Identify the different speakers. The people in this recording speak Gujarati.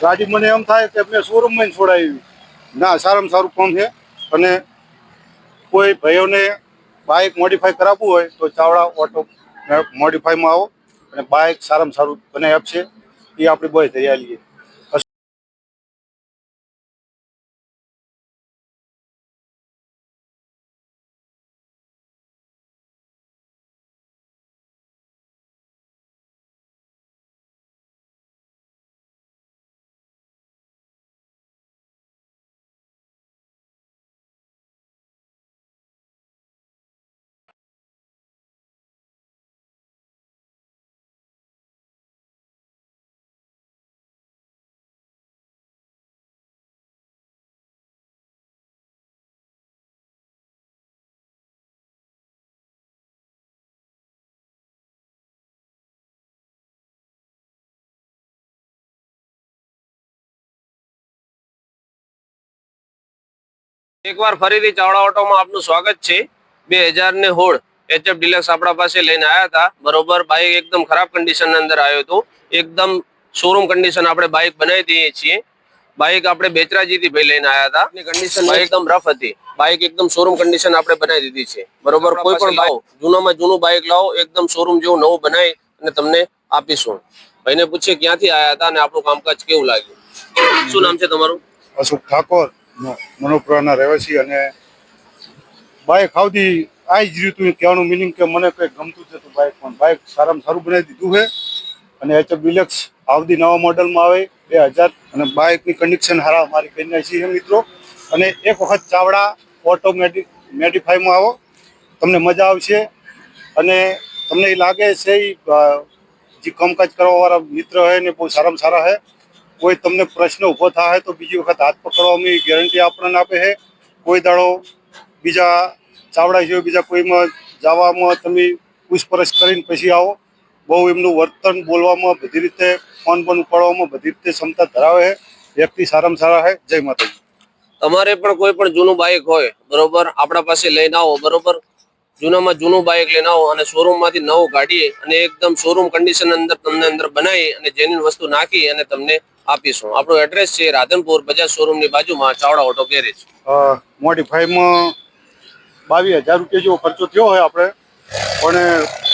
Speaker 1: ગાડી મને એમ થાય કે મેં શોરૂમમાં છોડાવી ના, સારામાં સારું કામ છે. અને કોઈ ભાઈઓને બાઇક મોડિફાઈ કરાવવું હોય તો ચાવડા ઓટો મોડિફાઈમાં આવો અને બાઇક સારામાં સારું બનાવી આપશે. એ આપણી બહુ તૈયારી છે.
Speaker 2: એકવાર ફરીથી ચાવડા ઓટોમાં આપનું સ્વાગત છે. 2016 HF ડિલક્સ આપણા પાસે લઈને આવ્યા હતા. બરોબર, બાઇક એકદમ ખરાબ કન્ડિશન અંદર આવ્યો હતો. એકદમ શોરૂમ કન્ડિશન આપણે બાઇક બનાવી દઈએ છીએ. બાઇક આપણે બેચરાજીથી ભાઈ લઈને આવ્યા હતા. કન્ડિશન એકદમ રફ હતી. બાઇક એકદમ શોરૂમ કન્ડિશન આપણે બનાવી દીધી છે. બરોબર, કોઈ પણ લાવો, જૂનામાં જૂનું બાઇક લાવો, એકદમ શોરૂમ જેવું નવું બનાવી અને તમને આપીશું. ભાઈને પૂછીએ ક્યાંથી આવ્યા હતા અને આપણું કામકાજ કેવું લાગ્યું. શું નામ છે તમારું?
Speaker 1: અશોક ઠાકોર, મનોપુરાના રહેવાસી. અને બાઇક આવતી આવી જ રીતું કહેવાનું મિનિંગ કે મને કંઈ ગમતું જ હતું બાઇક, પણ બાઇક સારામાં સારું બનાવી દીધું છે. અને HF ડિલક્સ આવતી નવા મોડલમાં આવે 2000. અને બાઇકની કન્ડિશન સારા મારી કહીને છીએ મિત્રો. અને એક વખત ચાવડા ઓટોમેટિફાઈમાં આવો, તમને મજા આવશે. અને તમને એ લાગે છે જે કામકાજ કરવાવાળા મિત્ર હોય ને બહુ સારામાં સારા છે. કોઈ તમને પ્રશ્ન ઊભો થાય તો બીજી વખત હાથ પકડવાની ગેરંટી આપણને આપે છે. કોઈ દાડો બીજા ચાવડા સિવાય બીજા કોઈમાં જવામાં તમે પૂછપરછ કરીને પછી આવો. બહુ એમનું વર્તન બોલવામાં, બધી રીતે ફોન ઉપાડવામાં બધી રીતે ક્ષમતા ધરાવે છે. વ્યક્તિ સારામાં સારા છે. જય માતાજી.
Speaker 2: તમારે પણ કોઈ પણ જૂનું બાઇક હોય, બરોબર, આપણા પાસે લઈને આવો. બરોબર, જૂનામાં જૂનું બાઇક લઈને આવો અને શોરૂમ માંથી નવું કાઢીએ અને એકદમ શોરૂમ કન્ડિશન અંદર તમને અંદર બનાવી અને જેની વસ્તુ નાખી અને તમને આપીશું. આપણું એડ્રેસ છે રાધનપુર બજાજ શોરૂમ ની બાજુમાં ચાવડા ઓટો ગેરેજ.
Speaker 1: મોડિફાઈમાં 22,000 રૂપિયા જેવો ખર્ચો થયો હોય આપણે, પણ